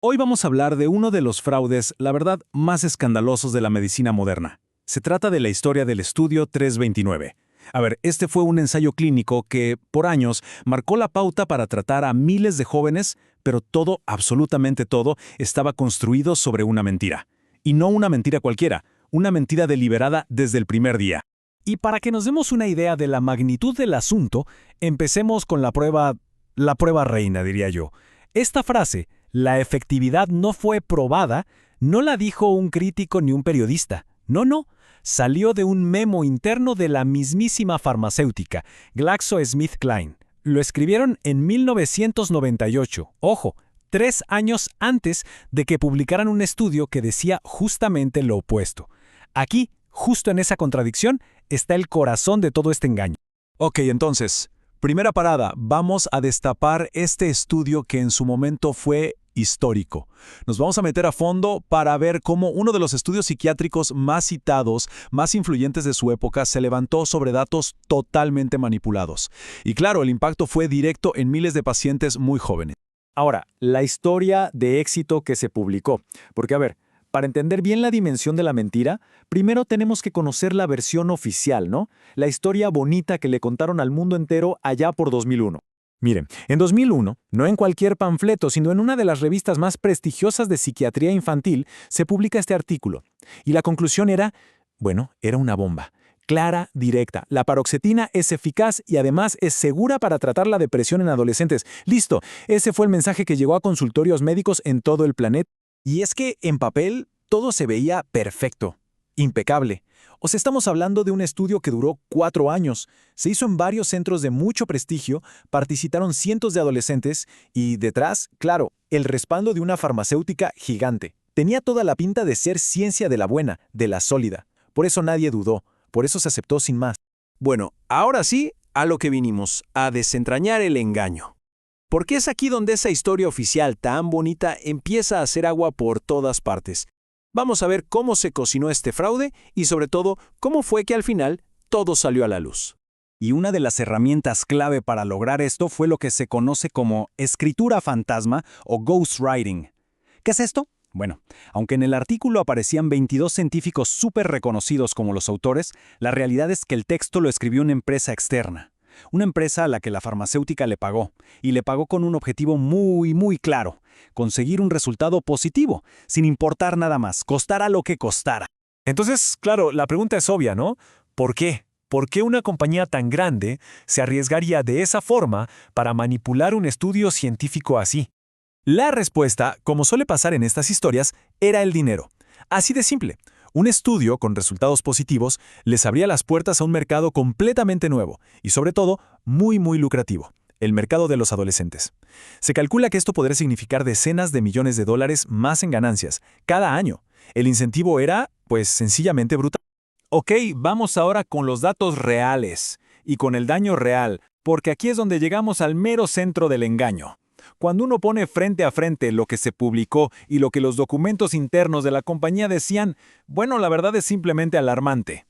Hoy vamos a hablar de uno de los fraudes, la verdad, más escandalosos de la medicina moderna. Se trata de la historia del estudio 329. A ver, este fue un ensayo clínico que, por años, marcó la pauta para tratar a miles de jóvenes, pero todo, absolutamente todo, estaba construido sobre una mentira. Y no una mentira cualquiera, una mentira deliberada desde el primer día. Y para que nos demos una idea de la magnitud del asunto, empecemos con la prueba reina, diría yo. Esta frase, la efectividad no fue probada, no la dijo un crítico ni un periodista. No. Salió de un memo interno de la mismísima farmacéutica, GlaxoSmithKline. Lo escribieron en 1998. Ojo, 3 años antes de que publicaran un estudio que decía justamente lo opuesto. Aquí, justo en esa contradicción, está el corazón de todo este engaño. Ok, entonces, primera parada, vamos a destapar este estudio que en su momento fue histórico. Nos vamos a meter a fondo para ver cómo uno de los estudios psiquiátricos más citados, más influyentes de su época, se levantó sobre datos totalmente manipulados. Y claro, el impacto fue directo en miles de pacientes muy jóvenes. Ahora, la historia de éxito que se publicó. Porque, a ver, para entender bien la dimensión de la mentira, primero tenemos que conocer la versión oficial, ¿no? La historia bonita que le contaron al mundo entero allá por 2001. Miren, en 2001, no en cualquier panfleto, sino en una de las revistas más prestigiosas de psiquiatría infantil, se publica este artículo. Y la conclusión era una bomba. Clara, directa. La paroxetina es eficaz y además es segura para tratar la depresión en adolescentes. Listo, ese fue el mensaje que llegó a consultorios médicos en todo el planeta. Y es que, en papel, todo se veía perfecto, impecable. O sea, estamos hablando de un estudio que duró 4 años. Se hizo en varios centros de mucho prestigio, participaron cientos de adolescentes y detrás, claro, el respaldo de una farmacéutica gigante. Tenía toda la pinta de ser ciencia de la buena, de la sólida. Por eso nadie dudó, por eso se aceptó sin más. Bueno, ahora sí, a lo que vinimos, a desentrañar el engaño. Porque es aquí donde esa historia oficial tan bonita empieza a hacer agua por todas partes. Vamos a ver cómo se cocinó este fraude y sobre todo cómo fue que al final todo salió a la luz. Y una de las herramientas clave para lograr esto fue lo que se conoce como escritura fantasma o ghostwriting. ¿Qué es esto? Bueno, aunque en el artículo aparecían 22 científicos súper reconocidos como los autores, la realidad es que el texto lo escribió una empresa externa. Una empresa a la que la farmacéutica le pagó, y le pagó con un objetivo muy claro: conseguir un resultado positivo, sin importar nada más, costara lo que costara. Entonces, claro, la pregunta es obvia, ¿no? ¿Por qué? ¿Por qué una compañía tan grande se arriesgaría de esa forma para manipular un estudio científico así? La respuesta, como suele pasar en estas historias, era el dinero. Así de simple. Un estudio con resultados positivos les abría las puertas a un mercado completamente nuevo y, sobre todo, muy lucrativo: el mercado de los adolescentes. Se calcula que esto podría significar decenas de millones de dólares más en ganancias cada año. El incentivo era, sencillamente brutal. Ok, vamos ahora con los datos reales y con el daño real, porque aquí es donde llegamos al mero centro del engaño. Cuando uno pone frente a frente lo que se publicó y lo que los documentos internos de la compañía decían, la verdad es simplemente alarmante.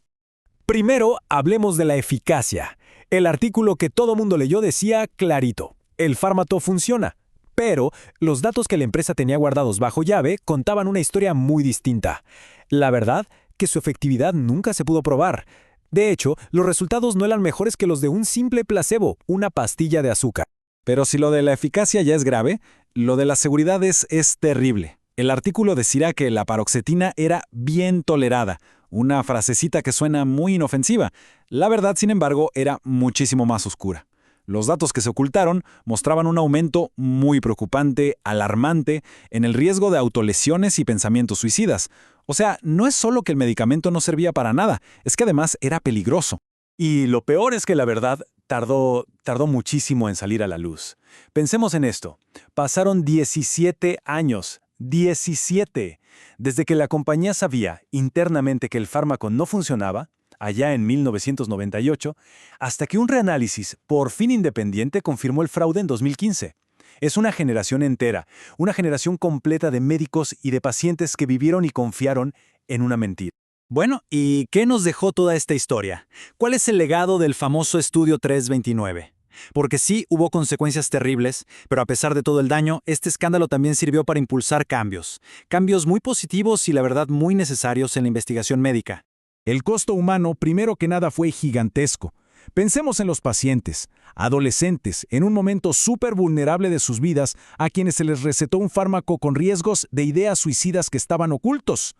Primero, hablemos de la eficacia. El artículo que todo mundo leyó decía clarito: el fármaco funciona. Pero los datos que la empresa tenía guardados bajo llave contaban una historia muy distinta. La verdad, que su efectividad nunca se pudo probar. De hecho, los resultados no eran mejores que los de un simple placebo, una pastilla de azúcar. Pero si lo de la eficacia ya es grave, lo de la seguridad es terrible. El artículo decía que la paroxetina era bien tolerada, una frasecita que suena muy inofensiva. La verdad, sin embargo, era muchísimo más oscura. Los datos que se ocultaron mostraban un aumento muy preocupante, alarmante, en el riesgo de autolesiones y pensamientos suicidas. O sea, no es solo que el medicamento no servía para nada, es que además era peligroso. Y lo peor es que la verdad tardó muchísimo en salir a la luz. Pensemos en esto. Pasaron 17 años. 17. Desde que la compañía sabía internamente que el fármaco no funcionaba, allá en 1998, hasta que un reanálisis, por fin independiente, confirmó el fraude en 2015. Es una generación entera, una generación completa de médicos y de pacientes que vivieron y confiaron en una mentira. Bueno, ¿y qué nos dejó toda esta historia? ¿Cuál es el legado del famoso estudio 329? Porque sí, hubo consecuencias terribles, pero a pesar de todo el daño, este escándalo también sirvió para impulsar cambios. Cambios muy positivos y la verdad muy necesarios en la investigación médica. El costo humano, primero que nada, fue gigantesco. Pensemos en los pacientes, adolescentes, en un momento súper vulnerable de sus vidas, a quienes se les recetó un fármaco con riesgos de ideas suicidas que estaban ocultos.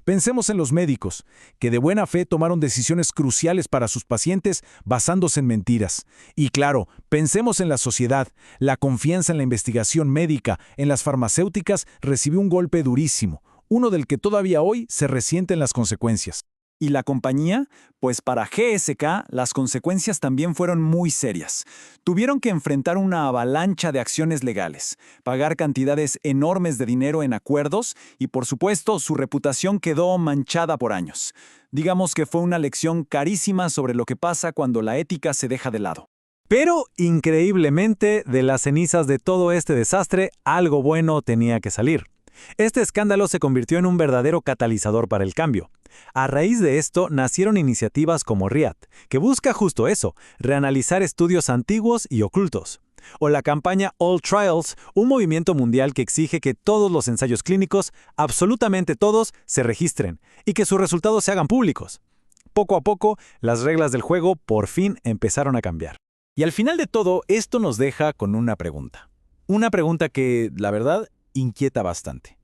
Pensemos en los médicos, que de buena fe tomaron decisiones cruciales para sus pacientes basándose en mentiras. Y claro, pensemos en la sociedad. La confianza en la investigación médica, en las farmacéuticas, recibió un golpe durísimo, uno del que todavía hoy se resienten las consecuencias. ¿Y la compañía? Pues para GSK las consecuencias también fueron muy serias. Tuvieron que enfrentar una avalancha de acciones legales, pagar cantidades enormes de dinero en acuerdos y, por supuesto, su reputación quedó manchada por años. Digamos que fue una lección carísima sobre lo que pasa cuando la ética se deja de lado. Pero, increíblemente, de las cenizas de todo este desastre, algo bueno tenía que salir. Este escándalo se convirtió en un verdadero catalizador para el cambio. A raíz de esto nacieron iniciativas como RIAD, que busca justo eso, reanalizar estudios antiguos y ocultos. O la campaña All Trials, un movimiento mundial que exige que todos los ensayos clínicos, absolutamente todos, se registren y que sus resultados se hagan públicos. Poco a poco, las reglas del juego por fin empezaron a cambiar. Y al final de todo, esto nos deja con una pregunta. Una pregunta que, la verdad, inquieta bastante.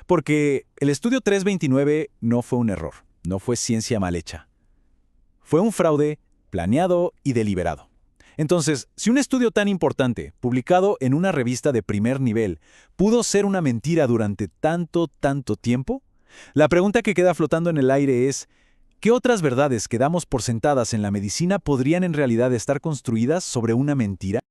Porque el estudio 329 no fue un error, no fue ciencia mal hecha. Fue un fraude planeado y deliberado. Entonces, si un estudio tan importante, publicado en una revista de primer nivel, pudo ser una mentira durante tanto tiempo, la pregunta que queda flotando en el aire es, ¿qué otras verdades que damos por sentadas en la medicina podrían en realidad estar construidas sobre una mentira?